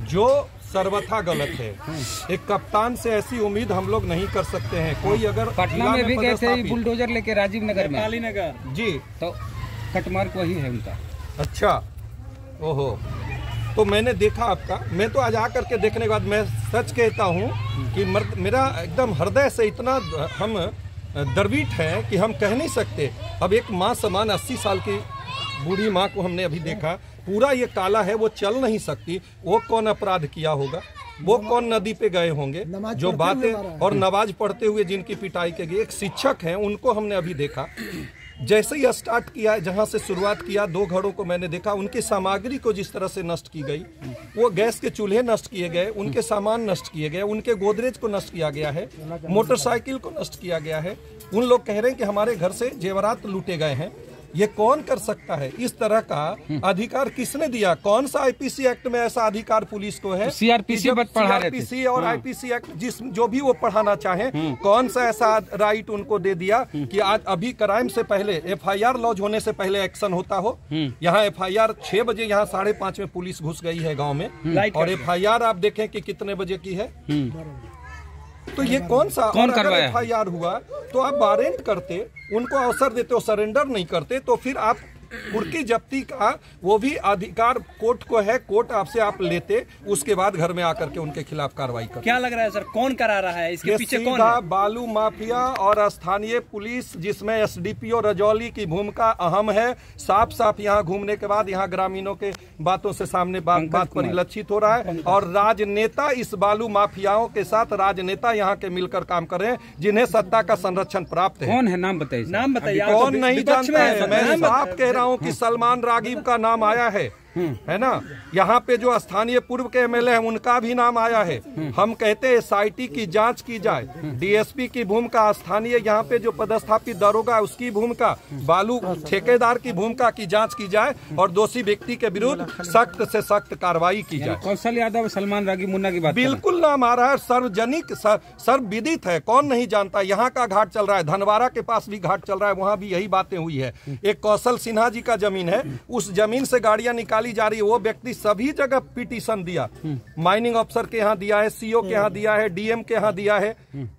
जो सर्वथा गलत है। एक कप्तान से ऐसी उम्मीद हम लोग नहीं कर सकते हैं। कोई अगर पटना में भी गए थे बुलडोजर लेके राजीव नगर में, काली नगर जी, तो कटमार्क वही है उनका। अच्छा, ओहो, तो मैंने देखा आपका। मैं तो आज आकर के देखने के बाद मैं सच कहता हूँ कि मेरा एकदम हृदय से इतना हम दरवीट है कि हम कह नहीं सकते। अब एक माँ समान 80 साल की बूढ़ी माँ को हमने अभी देखा, पूरा ये काला है, वो चल नहीं सकती। वो कौन अपराध किया होगा? वो कौन नदी पे गए होंगे जो बातें और नमाज पढ़ते हुए जिनकी पिटाई की गई। एक शिक्षक हैं, उनको हमने अभी देखा। जैसे ही स्टार्ट किया, जहां से शुरुआत किया, 2 घरों को मैंने देखा। उनकी सामग्री को जिस तरह से नष्ट की गई, वो गैस के चूल्हे नष्ट किए गए, उनके सामान नष्ट किए गए, उनके गोदरेज को नष्ट किया गया है, मोटरसाइकिल को नष्ट किया गया है। उन लोग कह रहे हैं कि हमारे घर से जेवरात लूटे गए हैं। ये कौन कर सकता है? इस तरह का अधिकार किसने दिया? कौन सा आईपीसी एक्ट में ऐसा अधिकार पुलिस को है? सीआरपीसी और आईपीसी एक्ट जो भी वो पढ़ाना चाहे, कौन सा ऐसा राइट उनको दे दिया कि आज अभी क्राइम से पहले एफआईआर लॉन्च होने से पहले एक्शन होता हो? यहाँ एफआईआर 6 बजे, यहाँ 5:30 में पुलिस घुस गई है गाँव में, और एफआईआर आप देखें कि कितने बजे की है। तो ये कौन करवाया? एफआईआर हुआ तो आप वारंट करते, उनको अवसर देते, हो सरेंडर नहीं करते, तो फिर आप कुर्की जब्ती का वो भी अधिकार कोर्ट को है। कोर्ट आपसे आप लेते, उसके बाद घर में आकर के उनके खिलाफ कार्रवाई करते। क्या लग रहा है सर, कौन करा रहा है? इसके पीछे कौन है? बालू माफिया और स्थानीय पुलिस, जिसमें एसडीपीओ रजौली की भूमिका अहम है। साफ साफ यहाँ घूमने के बाद यहाँ ग्रामीणों के बातों से सामने बात परिलक्षित हो रहा है। और राजनेता इस बालू माफियाओं के साथ राजनेता यहाँ के मिलकर काम कर रहे हैं, जिन्हें सत्ता का संरक्षण प्राप्त है। कौन है? नाम बताइए। नाम बताइए। कौन नहीं जानता है? मैं साफ कह रहा हूँ कि सलमान रागिब का नाम आया है ना। यहाँ पे जो स्थानीय पूर्व के एमएलए हैं, उनका भी नाम आया है। हम कहते हैं एसआईटी की जांच की जाए, डीएसपी की भूमिका, स्थानीय यहाँ पे जो पदस्थापित दरोगा उसकी भूमिका, बालू ठेकेदार की भूमिका की जांच की जाए, और दोषी व्यक्ति के विरुद्ध सख्त से सख्त कार्रवाई की जाए। कौशल यादव, सलमान रागिब, मुन्ना की बात बिल्कुल नाम आ रहा है, सार्वजनिक सर्वविदित है, कौन नहीं जानता। यहाँ का घाट चल रहा है, धनवारा के पास भी घाट चल रहा है, वहाँ भी यही बातें हुई है। एक कौशल सिन्हा जी का जमीन है, उस जमीन से गाड़ियां निकाली जा रही है। वो व्यक्ति सभी जगह पिटीशन दिया, माइनिंग अफसर के यहाँ दिया है, सीओ के यहाँ दिया है, डीएम के यहाँ दिया है,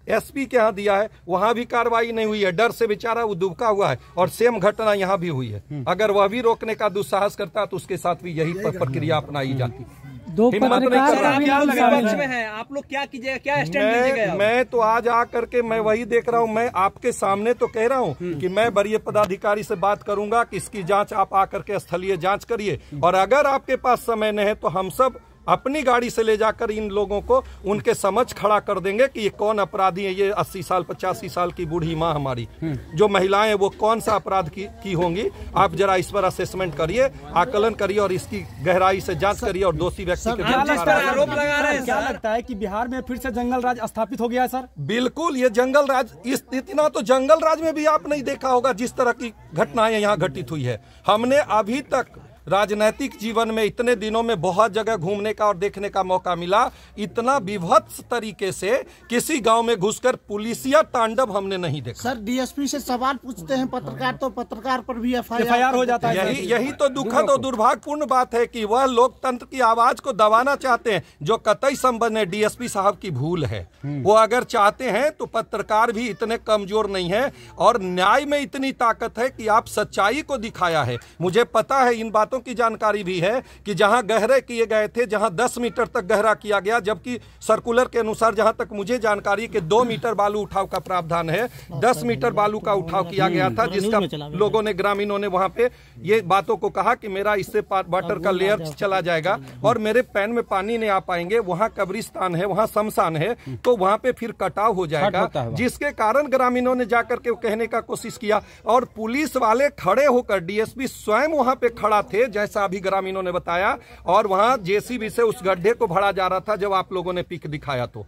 एसपी के यहाँ दिया है, वहां भी कार्रवाई नहीं हुई है। डर से बेचारा वो दुबका हुआ है। और सेम घटना यहाँ भी हुई है। अगर वह भी रोकने का दुस्साहस करता तो उसके साथ भी यही प्रक्रिया अपनाई जाती। हिम्मत नहीं कर रहा में है। आप लोग क्या कीजिएगा, क्या स्टैंड लीजिएगा? मैं तो आज आकर के मैं वही देख रहा हूँ। मैं आपके सामने तो कह रहा हूँ कि मैं वरीय पदाधिकारी से बात करूंगा कि इसकी जांच आप आकर के स्थलीय जांच करिए, और अगर आपके पास समय नहीं है तो हम सब अपनी गाड़ी से ले जाकर इन लोगों को उनके समझ खड़ा कर देंगे कि ये कौन अपराधी है। ये 80 साल 85 साल की बूढ़ी माँ हमारी जो महिलाएं, वो कौन सा अपराध की होंगी। आप जरा इस पर असेसमेंट करिए, आकलन करिए, और इसकी गहराई से जांच करिए, और दोषी व्यक्ति के आरोप लगा रहे हैं। क्या लगता है कि बिहार में फिर से जंगल राज स्थापित हो गया है सर? बिल्कुल, ये जंगल राज, इतना तो जंगल राज में भी आप नहीं देखा होगा जिस तरह की घटनाएं यहाँ घटित हुई है। हमने अभी तक राजनीतिक जीवन में इतने दिनों में बहुत जगह घूमने का और देखने का मौका मिला। इतना विभत्स तरीके से किसी गांव में घुसकर पुलिसिया तांडव हमने नहीं देखा। सर, डीएसपी से सवाल पूछते हैं पत्रकार, तो पत्रकार पर भी एफआईआर हो जाता है। यही तो दुखद और दुर्भाग्यपूर्ण बात है कि वह लोकतंत्र की आवाज को दबाना चाहते हैं, जो कतई संबंध है। डीएसपी साहब की भूल है। वो अगर चाहते हैं तो पत्रकार भी इतने कमजोर नहीं है, और न्याय में इतनी ताकत है कि आप सच्चाई को दिखाया है। मुझे पता है, इन बातों की जानकारी भी है कि जहां गहरे किए गए थे, जहां 10 मीटर तक गहरा किया गया, जबकि सर्कुलर के अनुसार जहां तक मुझे जानकारी के 2 मीटर बालू उठाव का प्रावधान है, 10 मीटर बालू का उठाव किया गया था, जिसका लोगों ने, ग्रामीणों ने वहां पे ये बातों को कहा कि मेरा इससे वाटर का लेयर चला जाएगा और मेरे पैन में पानी नहीं आ पाएंगे। वहां कब्रिस्तान है, वहां शमशान है, तो वहां पे फिर कटाव हो जाएगा, जिसके कारण ग्रामीणों ने जाकर के कहने का कोशिश किया। और पुलिस वाले खड़े होकर, डीएसपी स्वयं वहां पे खड़ा थे, जैसा अभी ग्रामीणों ने बताया, और वहां जेसीबी से उस गड्ढे को भरा जा रहा था जब आप लोगों ने पिक दिखाया तो।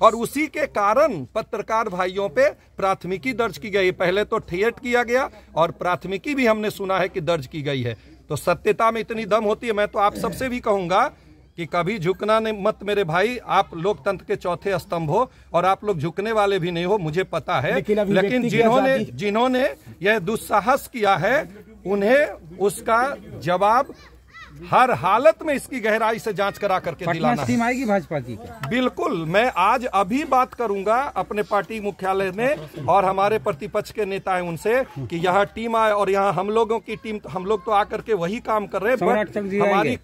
और उसी के कारण पत्रकार भाइयों पे प्राथमिकी दर्ज की गई। पहले तो थिएट किया गया और प्राथमिकी भी हमने सुना है कि दर्ज की गई है। तो सत्यता में इतनी दम होती है। मैं तो आप सबसे भी कहूंगा कि कभी झुकना नहीं मत मेरे भाई। आप लोकतंत्र के चौथे स्तंभ हो और आप लोग झुकने वाले भी नहीं हो, मुझे पता है। लेकिन जिन्होंने यह दुस्साहस किया है, उन्हें उसका जवाब हर हालत में इसकी गहराई से जांच करा करके पटना दिलाना से टीम है। आएगी भाजपा की क्या? बिल्कुल, मैं आज अभी बात करूंगा अपने पार्टी मुख्यालय में और हमारे प्रतिपक्ष के नेता हैं उनसे कि यहाँ टीम आए और यहाँ हम लोगों की टीम, हम लोग तो आकर के वही काम कर रहे हैं, सम्राट बट चक जी हमारी आएंगे।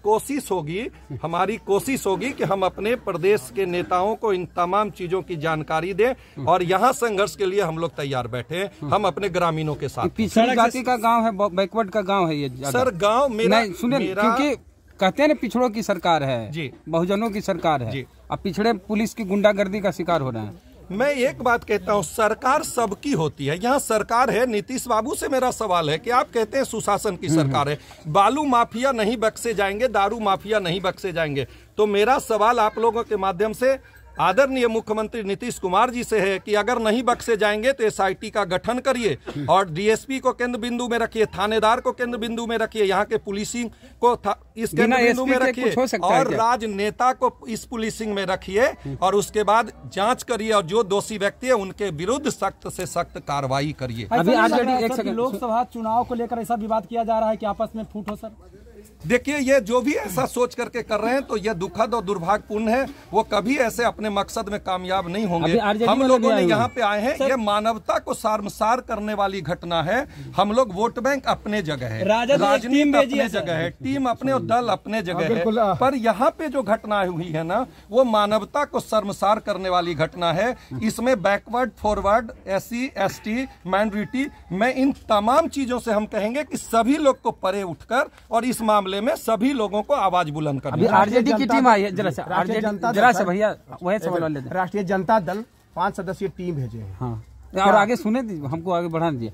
कोशिश होगी कि हम अपने प्रदेश के नेताओं को इन तमाम चीजों की जानकारी दें और यहाँ संघर्ष के लिए हम लोग तैयार बैठे हैं, हम अपने ग्रामीणों के साथ। पिछड़ी जाति का गांव है, बैकवर्ड का गांव है ये ज्यादा। सर गांव मेरा नहीं सुने, क्योंकि कहते हैं ना पिछड़ों की सरकार है जी, बहुजनों की सरकार है जी। अब पिछड़े पुलिस की गुंडागर्दी का शिकार हो रहे हैं। मैं एक बात कहता हूं, सरकार सबकी होती है। यहाँ सरकार है, नीतीश बाबू से मेरा सवाल है कि आप कहते हैं सुशासन की सरकार है, बालू माफिया नहीं बख्शे जाएंगे, दारू माफिया नहीं बख्शे जाएंगे, तो मेरा सवाल आप लोगों के माध्यम से आदरणीय मुख्यमंत्री नीतीश कुमार जी से है कि अगर नहीं बख्शे जाएंगे तो एसआईटी का गठन करिए और डीएसपी को केंद्र बिंदु में रखिए, थानेदार को केंद्र बिंदु में रखिए, यहाँ के पुलिसिंग को इस केंद्र बिंदु में रखिए और राजनेता को इस पुलिसिंग में रखिए और उसके बाद जांच करिए और जो दोषी व्यक्ति है उनके विरुद्ध सख्त से सख्त कार्रवाई करिए। अभी आरजेडी लोकसभा चुनाव को लेकर ऐसा विवाद किया जा रहा है कि आपस में फूट हो सर। देखिए, ये जो भी ऐसा सोच करके कर रहे हैं तो यह दुखद और दुर्भाग्यपूर्ण है, वो कभी ऐसे अपने मकसद में कामयाब नहीं होंगे। हम लोगों ने यहाँ पे आए हैं, ये मानवता को शर्मसार करने वाली घटना है। हम लोग वोट बैंक अपने जगह है, राजनीति अपने जगह है, टीम अपने और दल अपने जगह है, पर यहाँ पे जो घटना हुई है ना, वो मानवता को शर्मसार करने वाली घटना है। इसमें backward, forward, SC, ST, minority, मैं इन तमाम चीजों से हम कहेंगे कि सभी लोग को परे उठकर और इस मामले में सभी लोगों को आवाज बुलंद करनी। अभी आरजेडी की टीम आई है, जरा सा भैया वही सवाल ले। राष्ट्रीय जनता दल 5 सदस्यीय टीम भेजे हैं। हाँ, और आगे सुने हमको आगे बढ़ा दीजिए।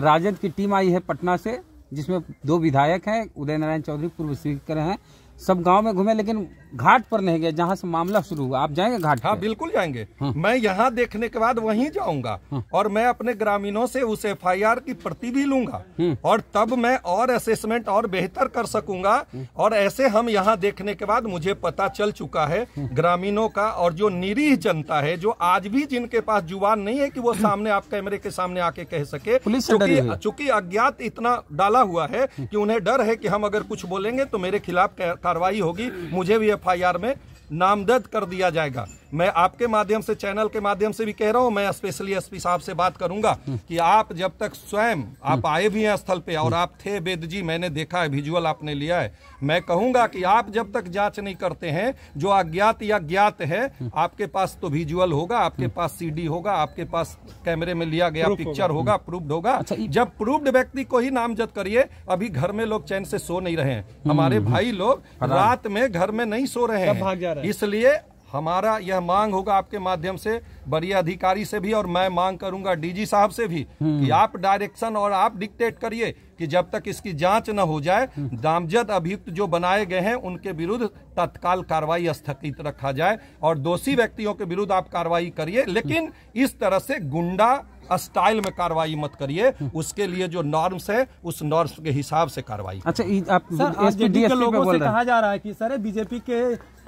राजद की टीम आई है पटना से, जिसमें 2 विधायक हैं, उदय नारायण चौधरी पूर्व स्पीकर हैं। सब गांव में घूमे लेकिन घाट पर नहीं गए जहां से मामला शुरू हुआ। आप जाएंगे घाट? हाँ, बिल्कुल जाएंगे। मैं यहाँ देखने के बाद वहीं जाऊंगा और मैं अपने ग्रामीणों से उस FIR की प्रति भी लूंगा और तब मैं और असेसमेंट और बेहतर कर सकूंगा। और ऐसे हम यहाँ देखने के बाद मुझे पता चल चुका है ग्रामीणों का और जो निरीह जनता है, जो आज भी जिनके पास जुबान नहीं है कि वो सामने आप कैमरे के सामने आके कह सके, चूंकि अज्ञात इतना डाला हुआ है कि उन्हें डर है कि हम अगर कुछ बोलेंगे तो मेरे खिलाफ कार्रवाई होगी, मुझे भी FIR में नामजद कर दिया जाएगा। मैं आपके माध्यम से, चैनल के माध्यम से भी कह रहा हूं, मैं स्पेशली SP साहब से बात करूंगा कि आप जब तक स्वयं आप आए भी हैं स्थल पे और आप थे वेद जी, मैंने देखा है, विजुअल आपने लिया है, मैं कहूंगा कि आप जब तक जांच नहीं करते हैं, जो अज्ञात या ज्ञात है, आपके पास तो विजुअल होगा, आपके पास CD होगा, आपके पास कैमरे में लिया गया पिक्चर होगा, प्रूव्ड होगा। जब प्रूव्ड व्यक्ति को ही नामजद करिए। अभी घर में लोग चैन से सो नहीं रहे हैं, हमारे भाई लोग रात में घर में नहीं सो रहे हैं, इसलिए हमारा यह मांग होगा आपके माध्यम से बड़े अधिकारी से भी, और मैं मांग करूंगा DG साहब से भी कि आप डायरेक्शन और आप डिक्टेट करिए कि जब तक इसकी जांच न हो जाए, नामजद अभियुक्त जो बनाए गए हैं उनके विरुद्ध तत्काल कार्रवाई स्थगित रखा जाए और दोषी व्यक्तियों के विरुद्ध आप कार्रवाई करिए, लेकिन इस तरह से गुंडा स्टाइल में कार्रवाई मत करिए। उसके लिए जो नॉर्म्स है उस नॉर्म्स के हिसाब से कार्रवाई। अच्छा, आप SPD के लोगों से कहा जा रहा है कि सर BJP के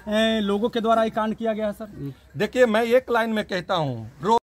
लोगों के द्वारा ये कांड किया गया है सर। देखिए, मैं एक लाइन में कहता हूँ,